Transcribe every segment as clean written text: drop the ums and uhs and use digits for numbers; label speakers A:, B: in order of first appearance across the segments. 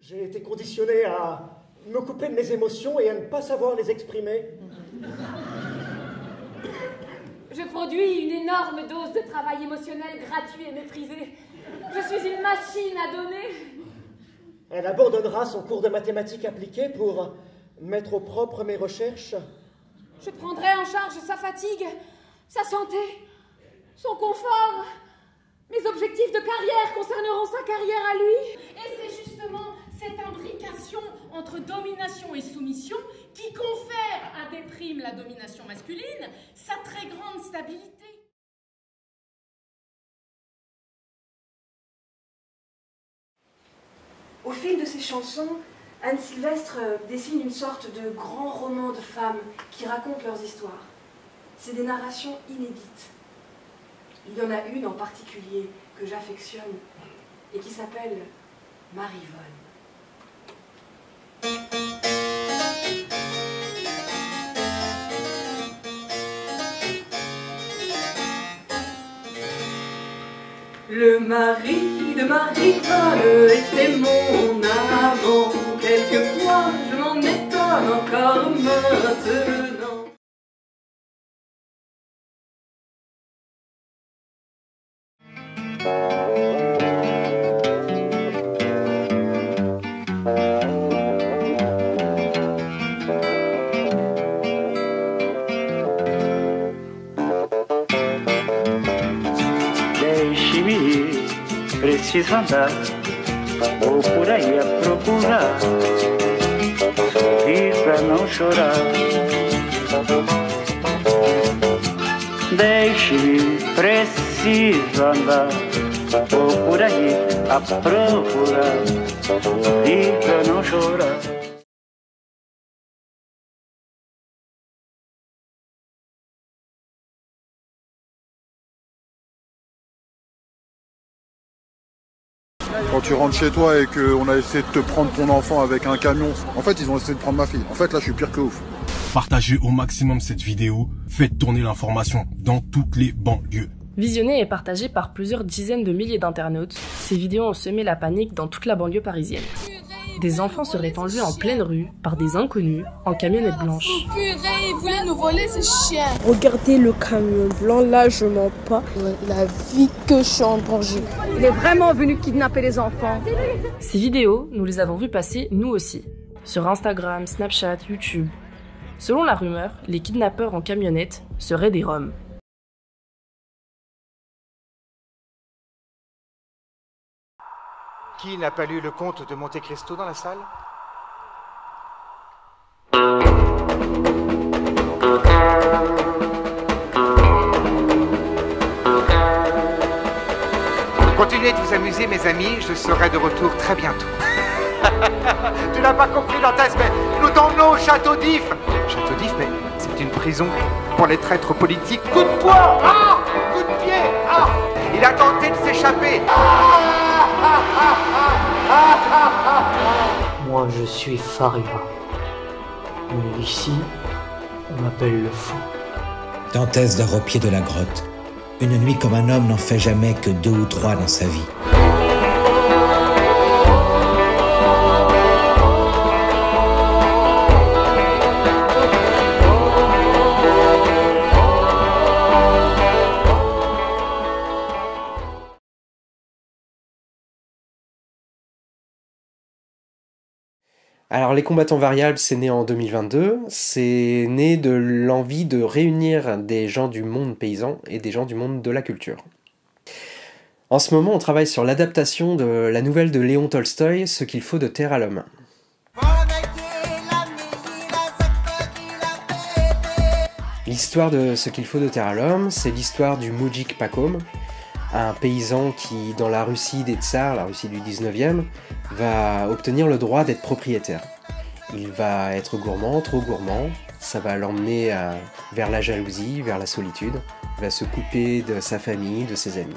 A: J'ai été conditionné à me couper de mes émotions et à ne pas savoir les exprimer.
B: Je produis une énorme dose de travail émotionnel gratuit et méprisé. Je suis une machine à donner.
A: Elle abandonnera son cours de mathématiques appliquées pour mettre au propre mes recherches.
B: Je prendrai en charge sa fatigue, sa santé, son confort. Mes objectifs de carrière concerneront sa carrière à lui.
C: Et c'est justement cette imbrication entre domination et soumission qui confère à des primes la domination masculine sa très grande stabilité.
D: Au fil de ses chansons, Anne Sylvestre dessine une sorte de grand roman de femmes qui racontent leurs histoires. C'est des narrations inédites. Il y en a une en particulier que j'affectionne et qui s'appelle Marivonne. Le mari de Marivonne était mon amant. Quelquefois je m'en étonne encore maintenant.
E: Preciso andar, vou por aí a procurar, sorrir pra não chorar. Deixe-me, preciso andar, vou por aí a procurar, sorrir pra não chorar.
F: Quand tu rentres chez toi et qu'on a essayé de te prendre ton enfant avec un camion, en fait ils ont essayé de prendre ma fille. En fait là je suis pire que ouf.
G: Partagez au maximum cette vidéo, faites tourner l'information dans toutes les banlieues.
H: Visionnée et partagée par plusieurs dizaines de milliers d'internautes, ces vidéos ont semé la panique dans toute la banlieue parisienne. Des enfants seraient enlevés en pleine rue par des inconnus en camionnette blanche.
I: Purée, ils voulaient nous voler ce chien.
J: Regardez le camion blanc, là je mens pas. La vie que je suis en danger.
K: Il est vraiment venu kidnapper les enfants.
H: Ces vidéos, nous les avons vues passer nous aussi. Sur Instagram, Snapchat, YouTube. Selon la rumeur, les kidnappeurs en camionnette seraient des Roms.
L: Qui n'a pas lu le conte de Monte Cristo dans la salle? Continuez de vous amuser, mes amis, je serai de retour très bientôt. Tu n'as pas compris, Dantès, mais nous t'emmenons au château d'If. Château d'If, mais c'est une prison pour les traîtres politiques. Coup de poing, ah, coup de pied, ah. Il a tenté de s'échapper.
M: Moi, je suis Faria. Mais ici, on m'appelle le fou.
N: Dantès dort au pied de la grotte. Une nuit comme un homme n'en fait jamais que 2 ou 3 dans sa vie.
O: Alors les combattants variables, c'est né en 2022, c'est né de l'envie de réunir des gens du monde paysan et des gens du monde de la culture. En ce moment, on travaille sur l'adaptation de la nouvelle de Léon Tolstoï, Ce qu'il faut de terre à l'homme. L'histoire de Ce qu'il faut de terre à l'homme, c'est l'histoire du Moujik Pakom, un paysan qui, dans la Russie des tsars, la Russie du 19e, va obtenir le droit d'être propriétaire. Il va être gourmand, trop gourmand, ça va l'emmener vers la jalousie, vers la solitude, il va se couper de sa famille, de ses amis.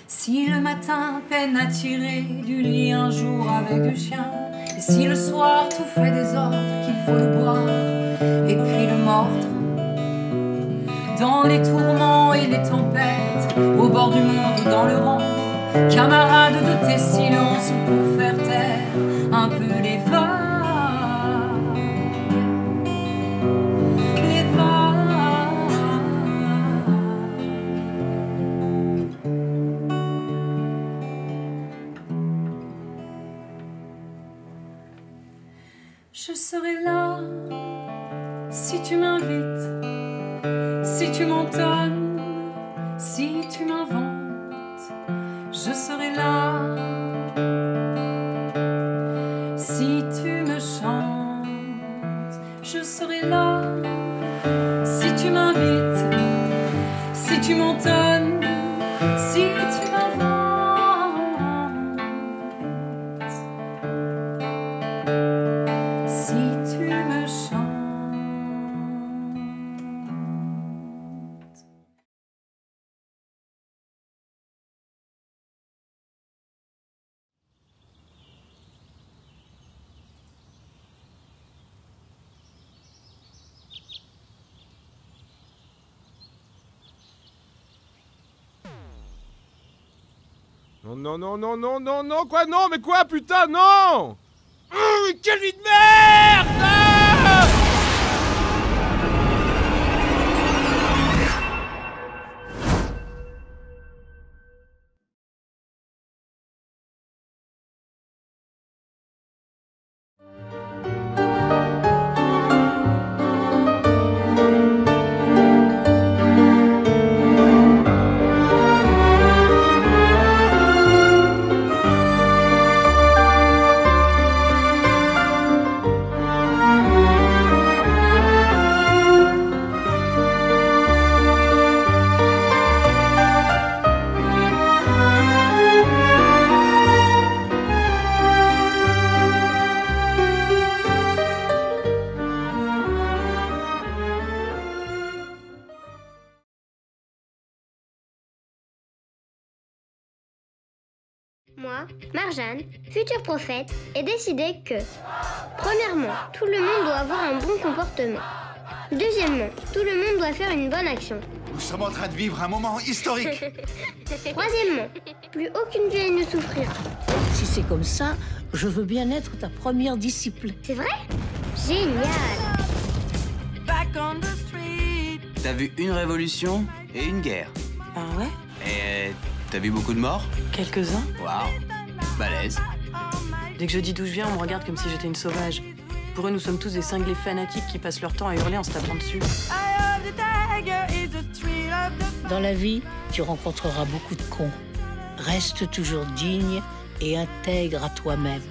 P: Si le matin peine à tirer du lit un jour avec le chien, et si le soir tout fait désordre, qu'il faut le boire et puis le mordre, dans les tourments et les tempêtes, au bord du monde ou dans le rang, camarades de tes silences pour faire taire un peu les vagues. Je serai là si tu m'invites, si tu m'entonnes, si tu m'inventes. Je serai là si tu me chantes. Je serai là si tu m'invites, si tu m'entonnes, si tu m'inventes.
Q: Non, non, non, non, non, non, quoi, non, mais quoi, putain, non! Quelle vie de merde!
R: Moi, Marjane, futur prophète, ai décidé que, premièrement, tout le monde doit avoir un bon comportement. Deuxièmement, tout le monde doit faire une bonne action.
S: Nous sommes en train de vivre un moment historique.
R: Troisièmement, plus aucune vieille ne souffrira.
T: Si c'est comme ça, je veux bien être ta première disciple.
R: C'est vrai? Génial!
P: Back on the street.
U: T'as vu une révolution et une guerre.
V: Ah ouais?
U: Et t'as vu beaucoup de morts?
V: Quelques-uns.
U: Waouh, balèze.
V: Dès que je dis d'où je viens, on me regarde comme si j'étais une sauvage. Pour eux, nous sommes tous des cinglés fanatiques qui passent leur temps à hurler en se tapant dessus.
T: Dans la vie, tu rencontreras beaucoup de cons. Reste toujours digne et intègre à toi-même.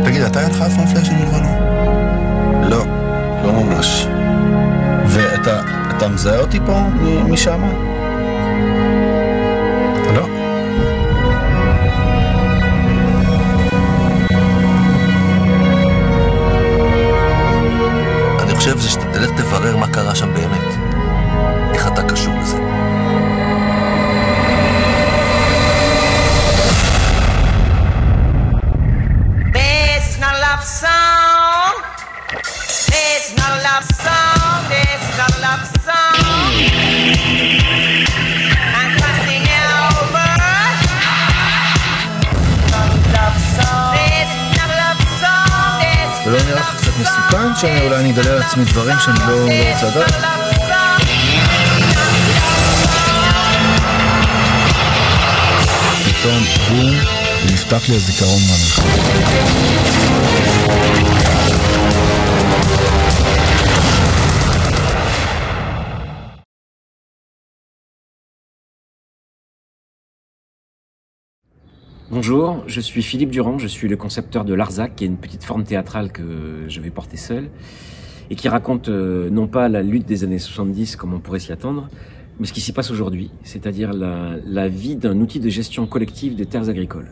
W: תגיד, אתה אין לך אף פלאשים מלבנון? לא, לא ממש. ואתה מזהה אותי פה משם? לא. אני חושב שתלך תברר מה קרה שם באמת. איך אתה קשור לזה? ולא נראה לך קצת מסוכן שאולי אני אגלה לעצמי דברים שאני לא רוצה לדעת? פתאום בום, ונפתח לי הזיכרון מהמלחמה.
X: Bonjour, je suis Philippe Durand, je suis le concepteur de Larzac, qui est une petite forme théâtrale que je vais porter seul, et qui raconte non pas la lutte des années 70 comme on pourrait s'y attendre, mais ce qui s'y passe aujourd'hui, c'est-à-dire la vie d'un outil de gestion collective des terres agricoles.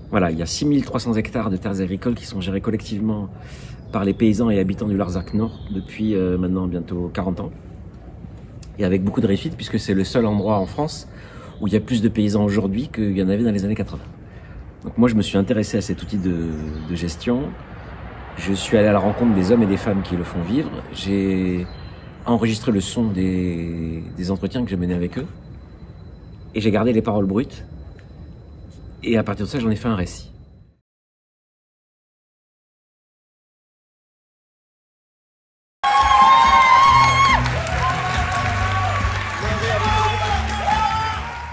X: Voilà, il y a 6300 hectares de terres agricoles qui sont gérés collectivement par les paysans et habitants du Larzac Nord depuis maintenant bientôt 40 ans, et avec beaucoup de réussite puisque c'est le seul endroit en France où il y a plus de paysans aujourd'hui qu'il y en avait dans les années 80. Donc moi je me suis intéressé à cet outil de gestion, je suis allé à la rencontre des hommes et des femmes qui le font vivre, j'ai enregistré le son des entretiens que j'ai menés avec eux, et j'ai gardé les paroles brutes, et à partir de ça j'en ai fait un récit.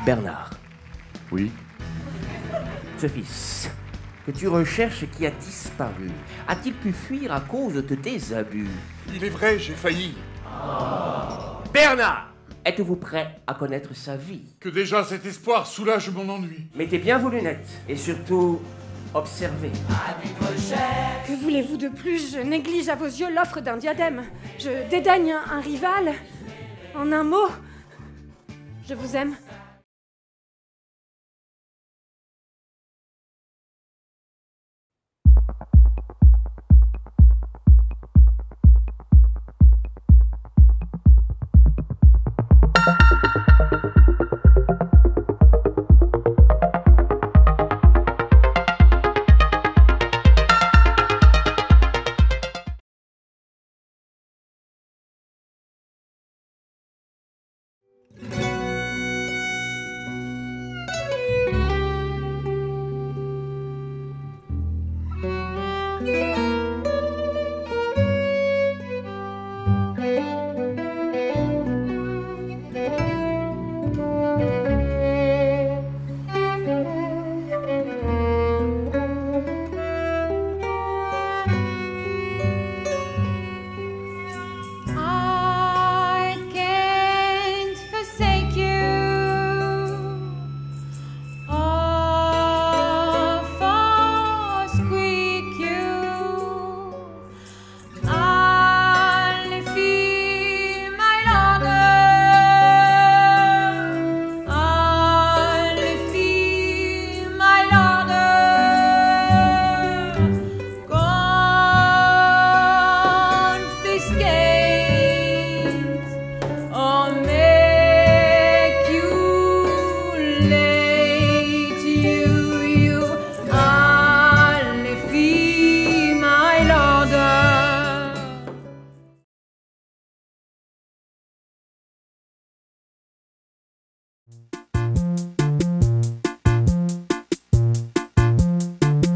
Y: Bernard.
W: Oui.
Y: Ce fils que tu recherches et qui a disparu, a-t-il pu fuir à cause de tes abus?
W: Il est vrai, j'ai failli.
Y: Bernard, êtes-vous prêt à connaître sa vie?
W: Que déjà cet espoir soulage mon ennui.
Y: Mettez bien vos lunettes et surtout, observez.
B: Que voulez-vous de plus? Je néglige à vos yeux l'offre d'un diadème. Je dédaigne un rival. En un mot, je vous aime.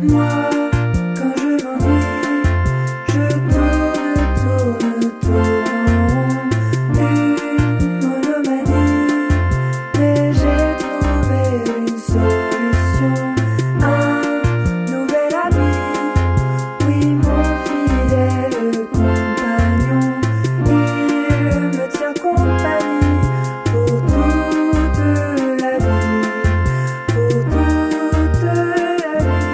A: Moi, quand je m'ennuie, je tourne en rond. Une monomanie, mais j'ai trouvé une solution. Un nouvel ami, oui, mon fidèle compagnon. Il me tient compagnie pour toute la vie, pour toute la vie.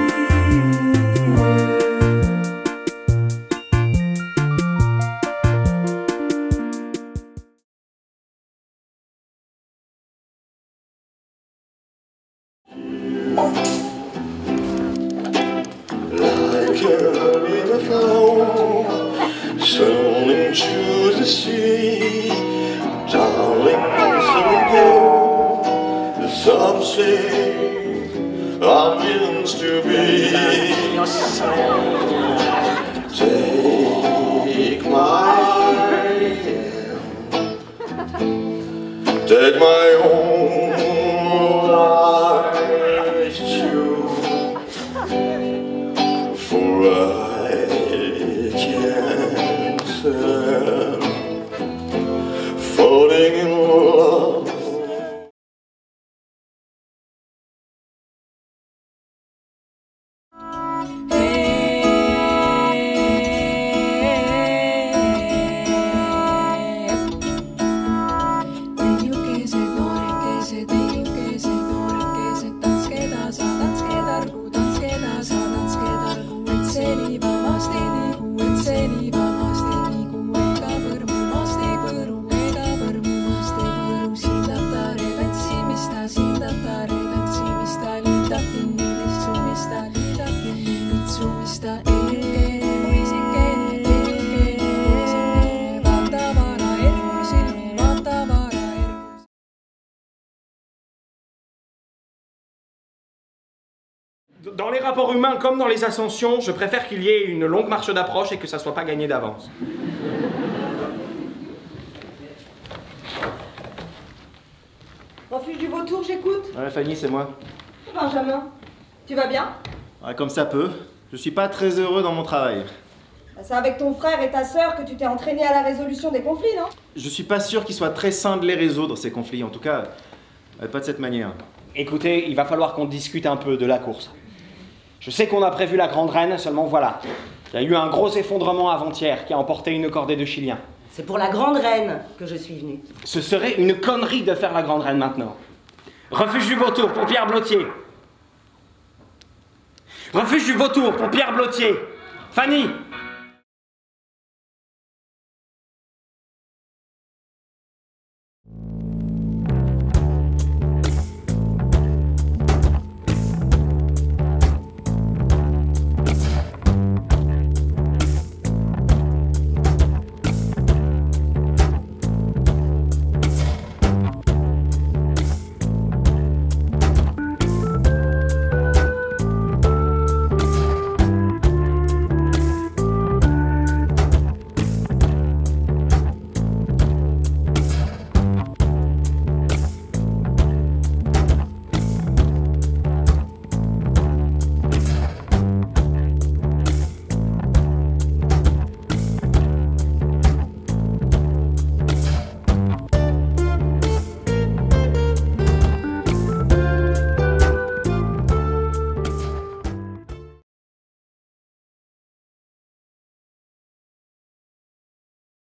W: Like a river flow, sailing to the sea, darling, so go. Some say our means to be. Take my hand, take my own life too. For I can't stand falling in love.
C: Dans les rapports humains comme dans les ascensions, je préfère qu'il y ait une longue marche d'approche et que ça soit pas gagné d'avance.
D: Refuge du Vautour, j'écoute.
C: Ouais, Fanny, c'est moi.
D: Benjamin, tu vas bien?
E: Ouais, comme ça peut. Je suis pas très heureux dans mon travail.
D: C'est avec ton frère et ta sœur que tu t'es entraîné à la résolution des conflits, non?
E: Je suis pas sûr qu'il soit très sain de les résoudre, ces conflits. En tout cas, pas de cette manière.
C: Écoutez, il va falloir qu'on discute un peu de la course. Je sais qu'on a prévu la Grande Reine, seulement voilà. Il y a eu un gros effondrement avant-hier qui a emporté une cordée de Chiliens.
D: C'est pour la Grande Reine que je suis venue.
C: Ce serait une connerie de faire la Grande Reine maintenant. Refuge du Vautour pour Pierre Blottier. Refuge du Vautour pour Pierre Blottier. Fanny.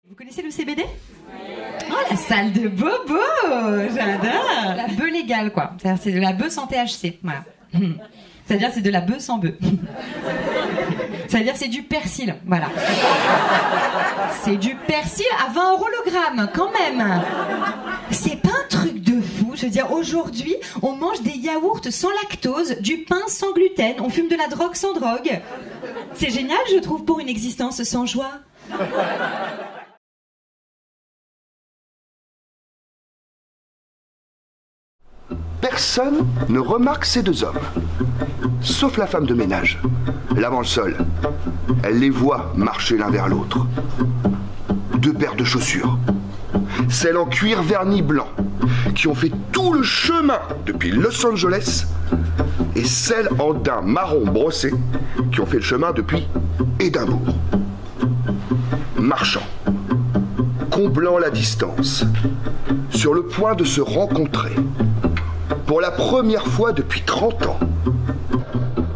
F: Vous connaissez le CBD? Oh, la salle de bobo! J'adore! La bœuf légale, quoi. C'est-à-dire, c'est de la bœuf sans THC. Voilà. C'est-à-dire, c'est de la bœuf sans bœuf. C'est-à-dire, c'est du persil. Voilà. C'est du persil à 20 € le gramme, quand même. C'est pas un truc de fou. Je veux dire, aujourd'hui, on mange des yaourts sans lactose, du pain sans gluten, on fume de la drogue sans drogue. C'est génial, je trouve, pour une existence sans joie.
Z: Personne ne remarque ces deux hommes, sauf la femme de ménage, lavant le sol. Elle les voit marcher l'un vers l'autre. Deux paires de chaussures, celles en cuir verni blanc, qui ont fait tout le chemin depuis Los Angeles et celles en daim marron brossé qui ont fait le chemin depuis Édimbourg. Marchant, comblant la distance, sur le point de se rencontrer, pour la première fois depuis 30 ans.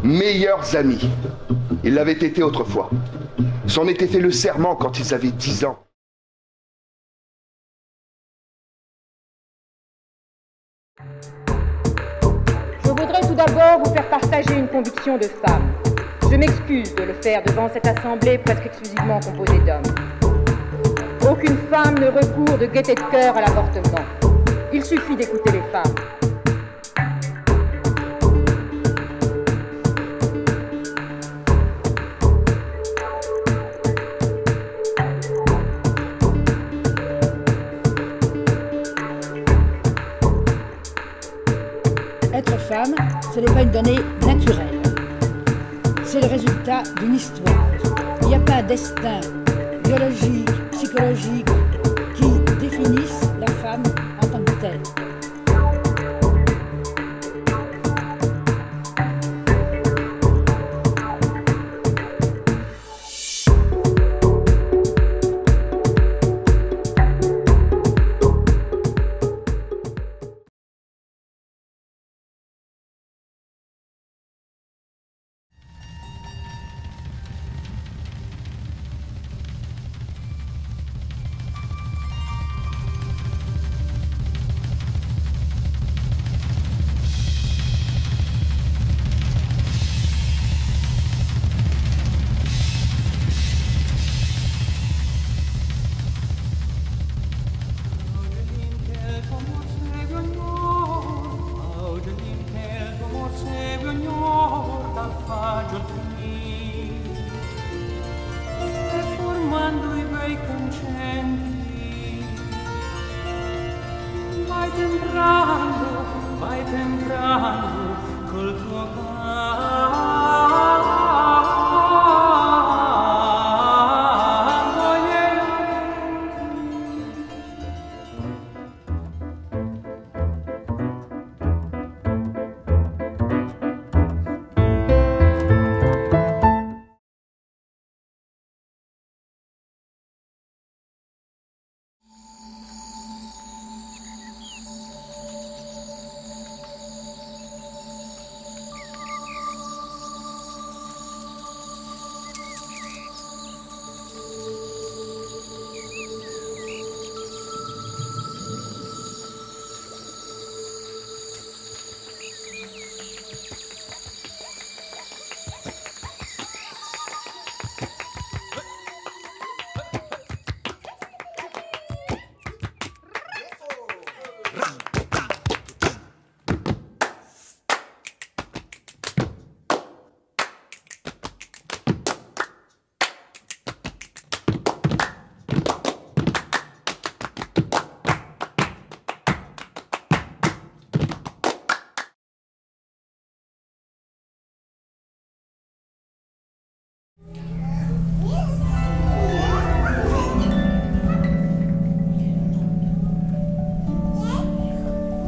Z: Meilleurs amis, ils l'avaient été autrefois. S'en étaient fait le serment quand ils avaient 10 ans.
G: Je voudrais tout d'abord vous faire partager une conviction de femme. Je m'excuse de le faire devant cette assemblée presque exclusivement composée d'hommes. Aucune femme ne recourt de gaieté de cœur à l'avortement. Il suffit d'écouter les femmes.
H: Être femme, ce n'est pas une donnée naturelle. C'est le résultat d'une histoire. Il n'y a pas un destin biologique, psychologique qui définisse la femme en tant que telle.
A: Vai temprano col tuo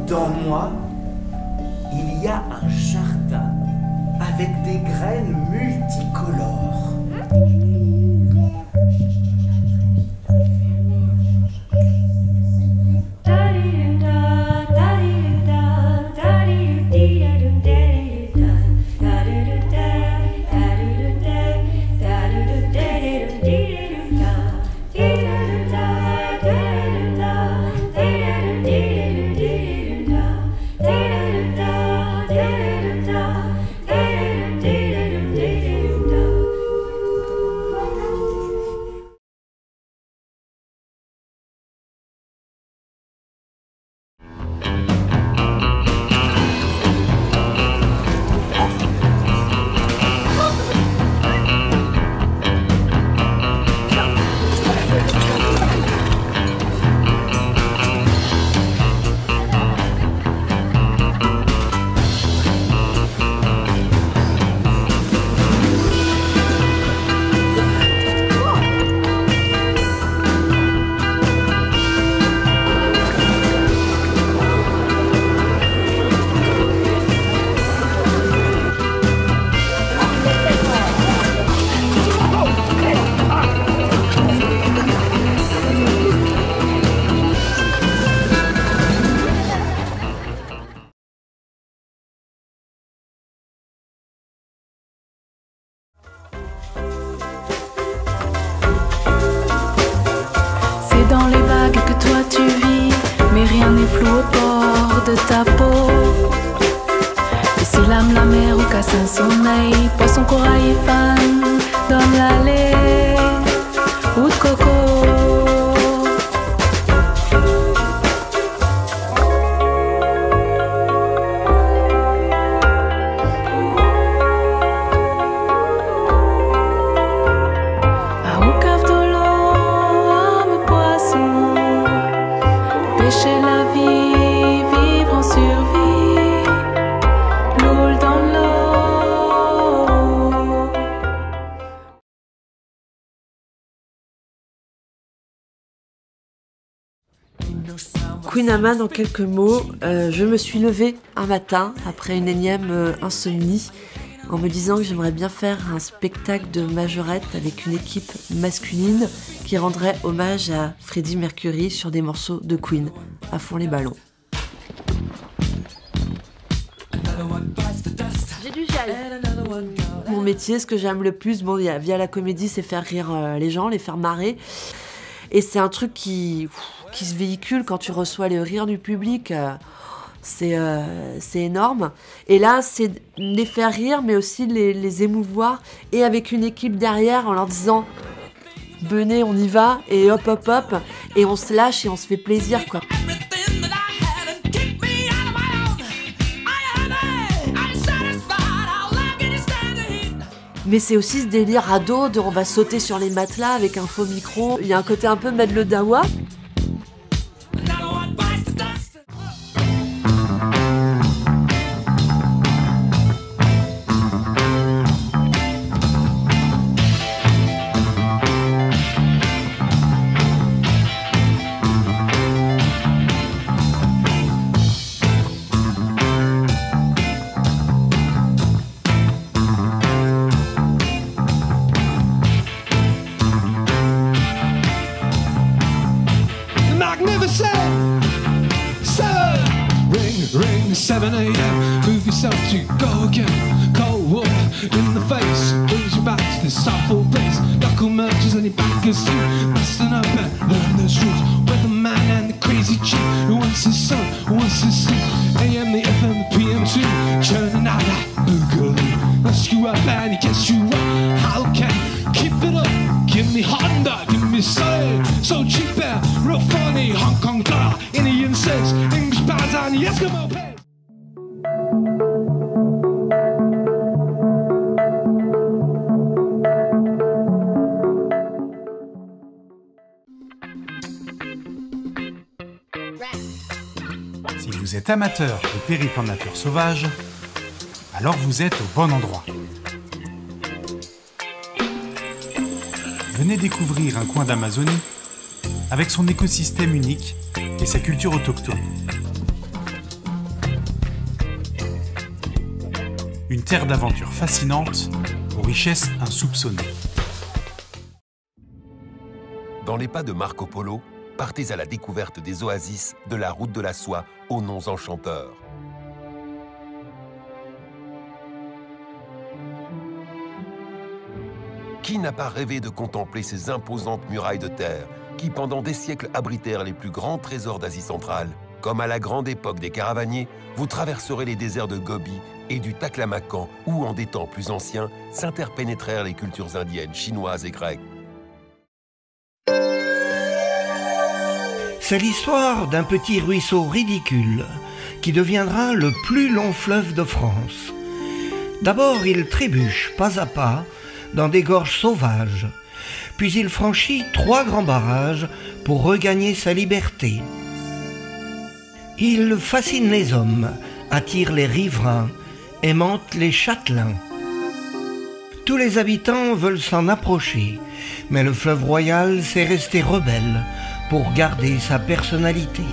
Y: Dans moi, il y a un jardin avec des graines multicolores.
P: flou au bord de ta peau. Et si l'âme, la mer ou casse un sommeil, poisson, corail et fan, donne l'allée ou de coco. Pêcher la vie, vivre en survie, l'eau dans l'eau.
I: Queen Amman, en quelques mots, je me suis levée un matin après une énième insomnie en me disant que j'aimerais bien faire un spectacle de majorette avec une équipe masculine qui rendrait hommage à Freddie Mercury sur des morceaux de Queen, à fond les ballons.
B: J'ai du gel.
I: Mon métier, ce que j'aime le plus, bon, via la comédie, c'est faire rire les gens, les faire marrer. Et c'est un truc qui se véhicule quand tu reçois le rire du public. C'est énorme. Et là, c'est les faire rire, mais aussi les émouvoir. Et avec une équipe derrière, en leur disant « Venez, on y va !» Et hop, hop, hop. Et on se lâche et on se fait plaisir, quoi. Mais c'est aussi ce délire ado de on va sauter sur les matelas avec un faux micro. Il y a un côté un peu Mad le Dawa.
J: Ring 7 a.m. Move yourself to go again. Cold water in the face. Lose your back to this awful place. Knuckle merchants and your bankers too. Busting up and learn those rules. Weatherman and the crazy chick who wants his sun, who wants his sleep. AM, the FM, the PM too. Churning out that boogaloo. Rescue up and he gets you up. How can keep it up? Give me Honda, give me solid. So cheap there, real funny. Hong Kong dollar, Indian cents, English pounds and the Eskimo pay.
K: Si vous êtes amateur de périples en nature sauvage, alors vous êtes au bon endroit. Venez découvrir un coin d'Amazonie avec son écosystème unique et sa culture autochtone. Une terre d'aventure fascinante aux richesses insoupçonnées.
L: Dans les pas de Marco Polo, partez à la découverte des oasis de la route de la soie aux noms enchanteurs. Qui n'a pas rêvé de contempler ces imposantes murailles de terre qui, pendant des siècles, abritèrent les plus grands trésors d'Asie centrale? Comme à la grande époque des caravaniers, vous traverserez les déserts de Gobi et du Taklamakan, où, en des temps plus anciens, s'interpénétrèrent les cultures indiennes, chinoises et grecques.
M: C'est l'histoire d'un petit ruisseau ridicule qui deviendra le plus long fleuve de France. D'abord, il trébuche pas à pas dans des gorges sauvages, puis il franchit 3 grands barrages pour regagner sa liberté. Il fascine les hommes, attire les riverains, aimante les châtelains. Tous les habitants veulent s'en approcher, mais le fleuve royal s'est resté rebelle pour garder sa personnalité.